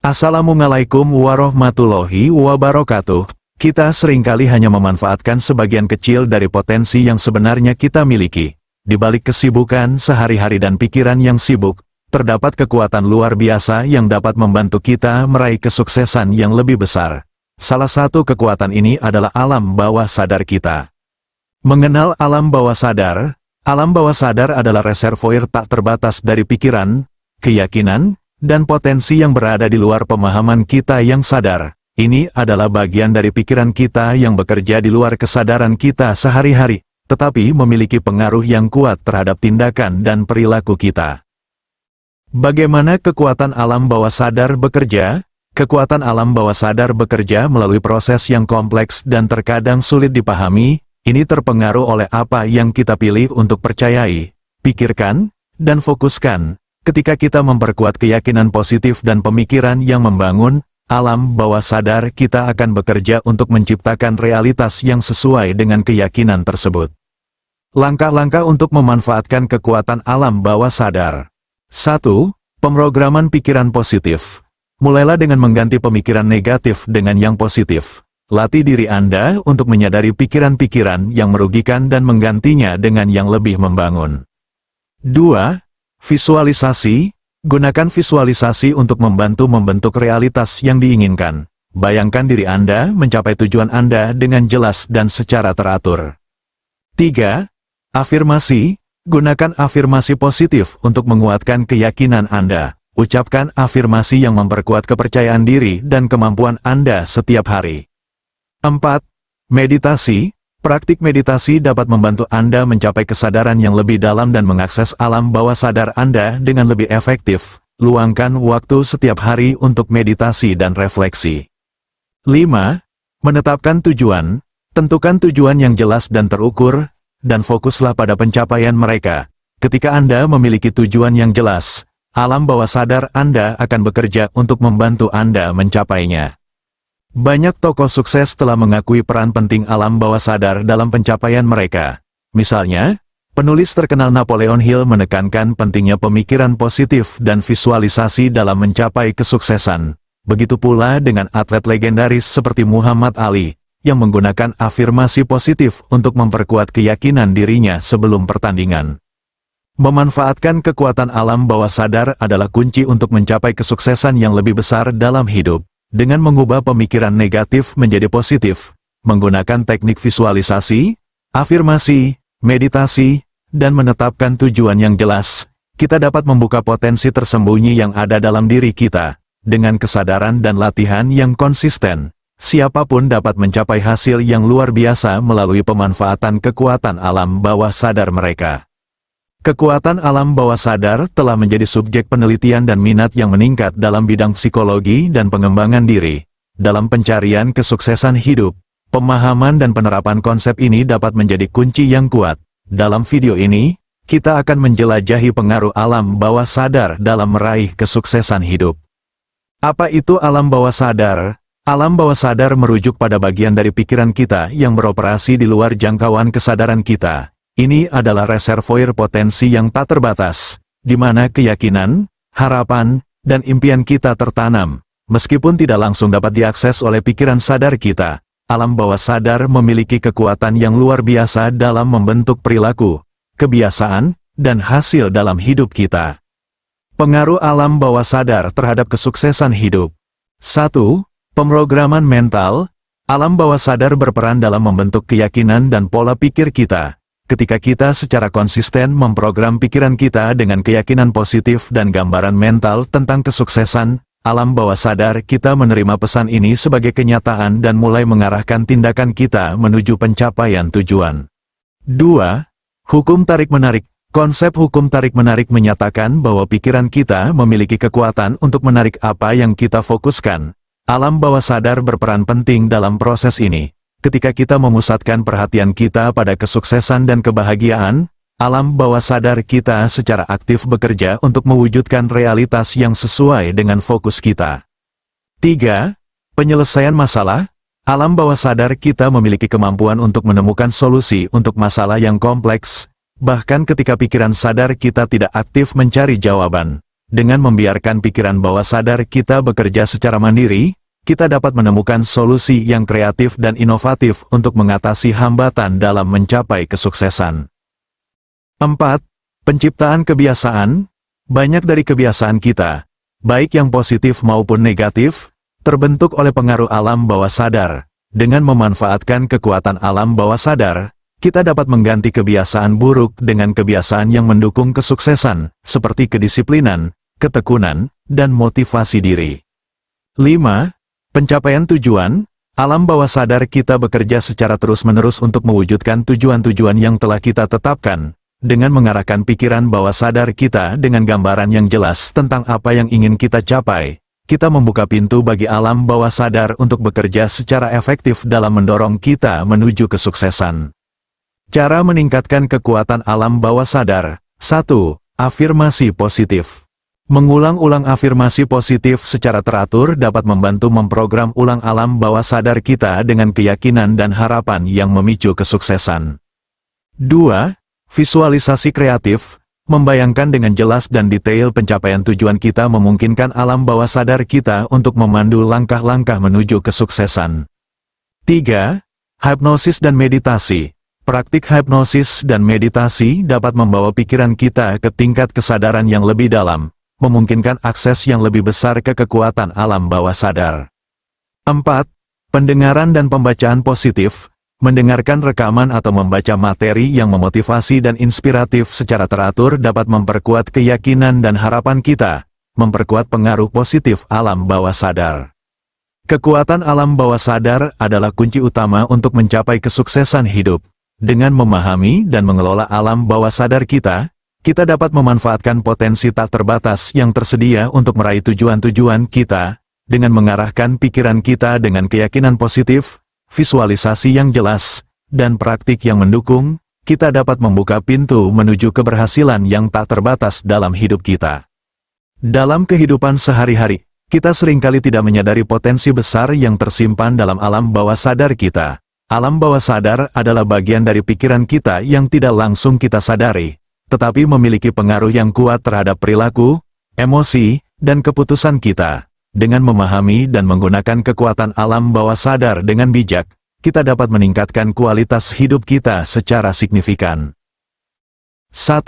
Assalamualaikum warahmatullahi wabarakatuh. Kita seringkali hanya memanfaatkan sebagian kecil dari potensi yang sebenarnya kita miliki. Di balik kesibukan sehari-hari dan pikiran yang sibuk, terdapat kekuatan luar biasa yang dapat membantu kita meraih kesuksesan yang lebih besar. Salah satu kekuatan ini adalah alam bawah sadar kita. Mengenal alam bawah sadar adalah reservoir tak terbatas dari pikiran, keyakinan, dan potensi yang berada di luar pemahaman kita yang sadar. Ini adalah bagian dari pikiran kita yang bekerja di luar kesadaran kita sehari-hari, tetapi memiliki pengaruh yang kuat terhadap tindakan dan perilaku kita. Bagaimana kekuatan alam bawah sadar bekerja? Kekuatan alam bawah sadar bekerja melalui proses yang kompleks dan terkadang sulit dipahami. Ini terpengaruh oleh apa yang kita pilih untuk percayai, pikirkan, dan fokuskan. Ketika kita memperkuat keyakinan positif dan pemikiran yang membangun, alam bawah sadar kita akan bekerja untuk menciptakan realitas yang sesuai dengan keyakinan tersebut. Langkah-langkah untuk memanfaatkan kekuatan alam bawah sadar. 1. Pemrograman pikiran positif. Mulailah dengan mengganti pemikiran negatif dengan yang positif. Latih diri Anda untuk menyadari pikiran-pikiran yang merugikan dan menggantinya dengan yang lebih membangun. 2. Visualisasi. Gunakan visualisasi untuk membantu membentuk realitas yang diinginkan. Bayangkan diri Anda mencapai tujuan Anda dengan jelas dan secara teratur. 3. Afirmasi. Gunakan afirmasi positif untuk menguatkan keyakinan Anda. Ucapkan afirmasi yang memperkuat kepercayaan diri dan kemampuan Anda setiap hari. 4. Meditasi. Praktik meditasi dapat membantu Anda mencapai kesadaran yang lebih dalam dan mengakses alam bawah sadar Anda dengan lebih efektif. Luangkan waktu setiap hari untuk meditasi dan refleksi. 5. Menetapkan tujuan. Tentukan tujuan yang jelas dan terukur, dan fokuslah pada pencapaian mereka. Ketika Anda memiliki tujuan yang jelas, alam bawah sadar Anda akan bekerja untuk membantu Anda mencapainya. Banyak tokoh sukses telah mengakui peran penting alam bawah sadar dalam pencapaian mereka. Misalnya, penulis terkenal Napoleon Hill menekankan pentingnya pemikiran positif dan visualisasi dalam mencapai kesuksesan. Begitu pula dengan atlet legendaris seperti Muhammad Ali, yang menggunakan afirmasi positif untuk memperkuat keyakinan dirinya sebelum pertandingan. Memanfaatkan kekuatan alam bawah sadar adalah kunci untuk mencapai kesuksesan yang lebih besar dalam hidup. Dengan mengubah pemikiran negatif menjadi positif, menggunakan teknik visualisasi, afirmasi, meditasi, dan menetapkan tujuan yang jelas, kita dapat membuka potensi tersembunyi yang ada dalam diri kita. Dengan kesadaran dan latihan yang konsisten, siapapun dapat mencapai hasil yang luar biasa melalui pemanfaatan kekuatan alam bawah sadar mereka. Kekuatan alam bawah sadar telah menjadi subjek penelitian dan minat yang meningkat dalam bidang psikologi dan pengembangan diri. Dalam pencarian kesuksesan hidup, pemahaman dan penerapan konsep ini dapat menjadi kunci yang kuat. Dalam video ini, kita akan menjelajahi pengaruh alam bawah sadar dalam meraih kesuksesan hidup. Apa itu alam bawah sadar? Alam bawah sadar merujuk pada bagian dari pikiran kita yang beroperasi di luar jangkauan kesadaran kita. Ini adalah reservoir potensi yang tak terbatas, di mana keyakinan, harapan, dan impian kita tertanam. Meskipun tidak langsung dapat diakses oleh pikiran sadar kita, alam bawah sadar memiliki kekuatan yang luar biasa dalam membentuk perilaku, kebiasaan, dan hasil dalam hidup kita. Pengaruh alam bawah sadar terhadap kesuksesan hidup. 1. Pemrograman mental. Alam bawah sadar berperan dalam membentuk keyakinan dan pola pikir kita. Ketika kita secara konsisten memprogram pikiran kita dengan keyakinan positif dan gambaran mental tentang kesuksesan, alam bawah sadar kita menerima pesan ini sebagai kenyataan dan mulai mengarahkan tindakan kita menuju pencapaian tujuan. 2. Hukum tarik-menarik. Konsep hukum tarik-menarik menyatakan bahwa pikiran kita memiliki kekuatan untuk menarik apa yang kita fokuskan. Alam bawah sadar berperan penting dalam proses ini. Ketika kita memusatkan perhatian kita pada kesuksesan dan kebahagiaan, alam bawah sadar kita secara aktif bekerja untuk mewujudkan realitas yang sesuai dengan fokus kita. 3. Penyelesaian masalah. Alam bawah sadar kita memiliki kemampuan untuk menemukan solusi untuk masalah yang kompleks, bahkan ketika pikiran sadar kita tidak aktif mencari jawaban. Dengan membiarkan pikiran bawah sadar kita bekerja secara mandiri, kita dapat menemukan solusi yang kreatif dan inovatif untuk mengatasi hambatan dalam mencapai kesuksesan. 4. Penciptaan kebiasaan. Banyak dari kebiasaan kita, baik yang positif maupun negatif, terbentuk oleh pengaruh alam bawah sadar. Dengan memanfaatkan kekuatan alam bawah sadar, kita dapat mengganti kebiasaan buruk dengan kebiasaan yang mendukung kesuksesan, seperti kedisiplinan, ketekunan, dan motivasi diri. 5. Pencapaian tujuan. Alam bawah sadar kita bekerja secara terus-menerus untuk mewujudkan tujuan-tujuan yang telah kita tetapkan. Dengan mengarahkan pikiran bawah sadar kita dengan gambaran yang jelas tentang apa yang ingin kita capai, kita membuka pintu bagi alam bawah sadar untuk bekerja secara efektif dalam mendorong kita menuju kesuksesan. Cara meningkatkan kekuatan alam bawah sadar. 1. Afirmasi positif. Mengulang-ulang afirmasi positif secara teratur dapat membantu memprogram ulang alam bawah sadar kita dengan keyakinan dan harapan yang memicu kesuksesan. 2. Visualisasi kreatif. Membayangkan dengan jelas dan detail pencapaian tujuan kita memungkinkan alam bawah sadar kita untuk memandu langkah-langkah menuju kesuksesan. 3. Hipnosis dan meditasi. Praktik hipnosis dan meditasi dapat membawa pikiran kita ke tingkat kesadaran yang lebih dalam, memungkinkan akses yang lebih besar ke kekuatan alam bawah sadar. 4. Pendengaran dan pembacaan positif. Mendengarkan rekaman atau membaca materi yang memotivasi dan inspiratif secara teratur dapat memperkuat keyakinan dan harapan kita, memperkuat pengaruh positif alam bawah sadar. Kekuatan alam bawah sadar adalah kunci utama untuk mencapai kesuksesan hidup. Dengan memahami dan mengelola alam bawah sadar kita dapat memanfaatkan potensi tak terbatas yang tersedia untuk meraih tujuan-tujuan kita, dengan mengarahkan pikiran kita dengan keyakinan positif, visualisasi yang jelas, dan praktik yang mendukung, kita dapat membuka pintu menuju keberhasilan yang tak terbatas dalam hidup kita. Dalam kehidupan sehari-hari, kita seringkali tidak menyadari potensi besar yang tersimpan dalam alam bawah sadar kita. Alam bawah sadar adalah bagian dari pikiran kita yang tidak langsung kita sadari, tetapi memiliki pengaruh yang kuat terhadap perilaku, emosi, dan keputusan kita. Dengan memahami dan menggunakan kekuatan alam bawah sadar dengan bijak, kita dapat meningkatkan kualitas hidup kita secara signifikan. 1.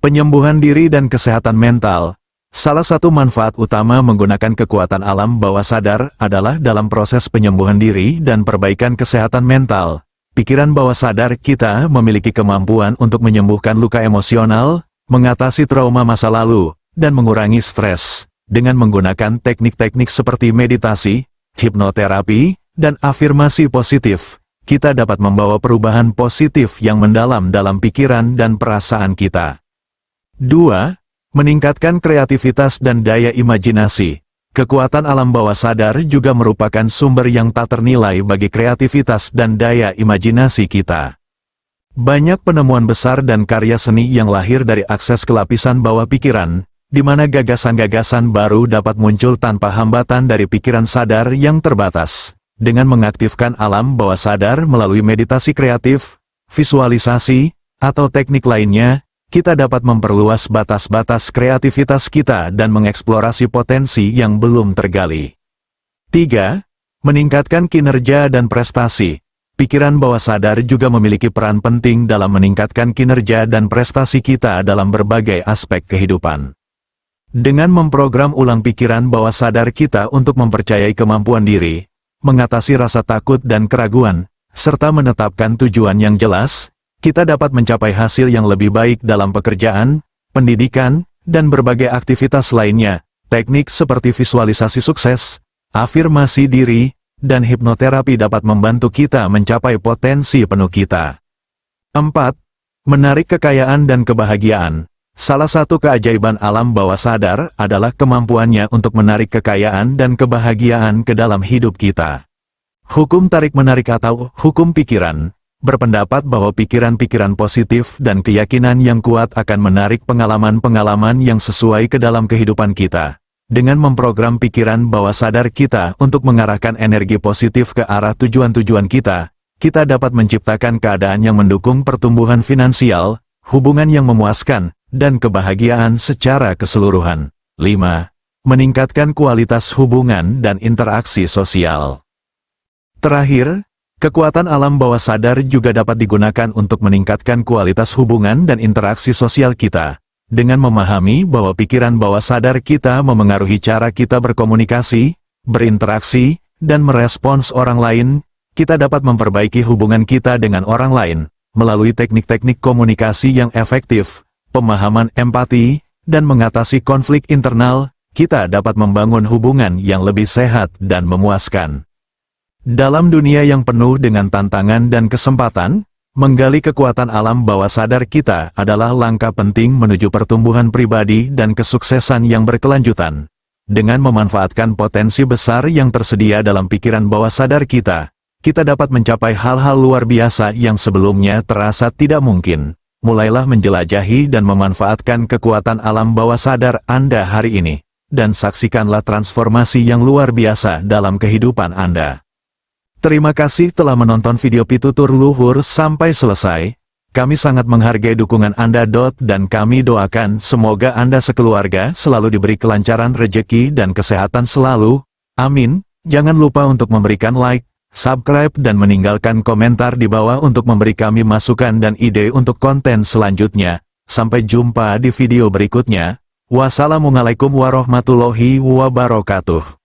Penyembuhan diri dan kesehatan mental. Salah satu manfaat utama menggunakan kekuatan alam bawah sadar adalah dalam proses penyembuhan diri dan perbaikan kesehatan mental. Pikiran bawah sadar kita memiliki kemampuan untuk menyembuhkan luka emosional, mengatasi trauma masa lalu, dan mengurangi stres. Dengan menggunakan teknik-teknik seperti meditasi, hipnoterapi, dan afirmasi positif, kita dapat membawa perubahan positif yang mendalam dalam pikiran dan perasaan kita. 2. Meningkatkan kreativitas dan daya imajinasi. Kekuatan alam bawah sadar juga merupakan sumber yang tak ternilai bagi kreativitas dan daya imajinasi kita. Banyak penemuan besar dan karya seni yang lahir dari akses ke lapisan bawah pikiran, di mana gagasan-gagasan baru dapat muncul tanpa hambatan dari pikiran sadar yang terbatas. Dengan mengaktifkan alam bawah sadar melalui meditasi kreatif, visualisasi, atau teknik lainnya, kita dapat memperluas batas-batas kreativitas kita dan mengeksplorasi potensi yang belum tergali. 3. Meningkatkan kinerja dan prestasi. Pikiran bawah sadar juga memiliki peran penting dalam meningkatkan kinerja dan prestasi kita dalam berbagai aspek kehidupan. Dengan memprogram ulang pikiran bawah sadar kita untuk mempercayai kemampuan diri, mengatasi rasa takut dan keraguan, serta menetapkan tujuan yang jelas, kita dapat mencapai hasil yang lebih baik dalam pekerjaan, pendidikan, dan berbagai aktivitas lainnya. Teknik seperti visualisasi sukses, afirmasi diri, dan hipnoterapi dapat membantu kita mencapai potensi penuh kita. 4. Menarik kekayaan dan kebahagiaan. Salah satu keajaiban alam bawah sadar adalah kemampuannya untuk menarik kekayaan dan kebahagiaan ke dalam hidup kita. Hukum tarik-menarik atau hukum pikiran berpendapat bahwa pikiran-pikiran positif dan keyakinan yang kuat akan menarik pengalaman-pengalaman yang sesuai ke dalam kehidupan kita. Dengan memprogram pikiran bawah sadar kita untuk mengarahkan energi positif ke arah tujuan-tujuan kita dapat menciptakan keadaan yang mendukung pertumbuhan finansial, hubungan yang memuaskan, dan kebahagiaan secara keseluruhan. 5. Meningkatkan kualitas hubungan dan interaksi sosial. Terakhir, kekuatan alam bawah sadar juga dapat digunakan untuk meningkatkan kualitas hubungan dan interaksi sosial kita. Dengan memahami bahwa pikiran bawah sadar kita memengaruhi cara kita berkomunikasi, berinteraksi, dan merespons orang lain, kita dapat memperbaiki hubungan kita dengan orang lain, melalui teknik-teknik komunikasi yang efektif, pemahaman empati, dan mengatasi konflik internal, kita dapat membangun hubungan yang lebih sehat dan memuaskan. Dalam dunia yang penuh dengan tantangan dan kesempatan, menggali kekuatan alam bawah sadar kita adalah langkah penting menuju pertumbuhan pribadi dan kesuksesan yang berkelanjutan. Dengan memanfaatkan potensi besar yang tersedia dalam pikiran bawah sadar kita, kita dapat mencapai hal-hal luar biasa yang sebelumnya terasa tidak mungkin. Mulailah menjelajahi dan memanfaatkan kekuatan alam bawah sadar Anda hari ini, dan saksikanlah transformasi yang luar biasa dalam kehidupan Anda. Terima kasih telah menonton video Pitutur Luhur sampai selesai. Kami sangat menghargai dukungan Anda. Dan kami doakan semoga Anda sekeluarga selalu diberi kelancaran rejeki dan kesehatan selalu. Amin. Jangan lupa untuk memberikan like, subscribe dan meninggalkan komentar di bawah untuk memberi kami masukan dan ide untuk konten selanjutnya. Sampai jumpa di video berikutnya. Wassalamualaikum warahmatullahi wabarakatuh.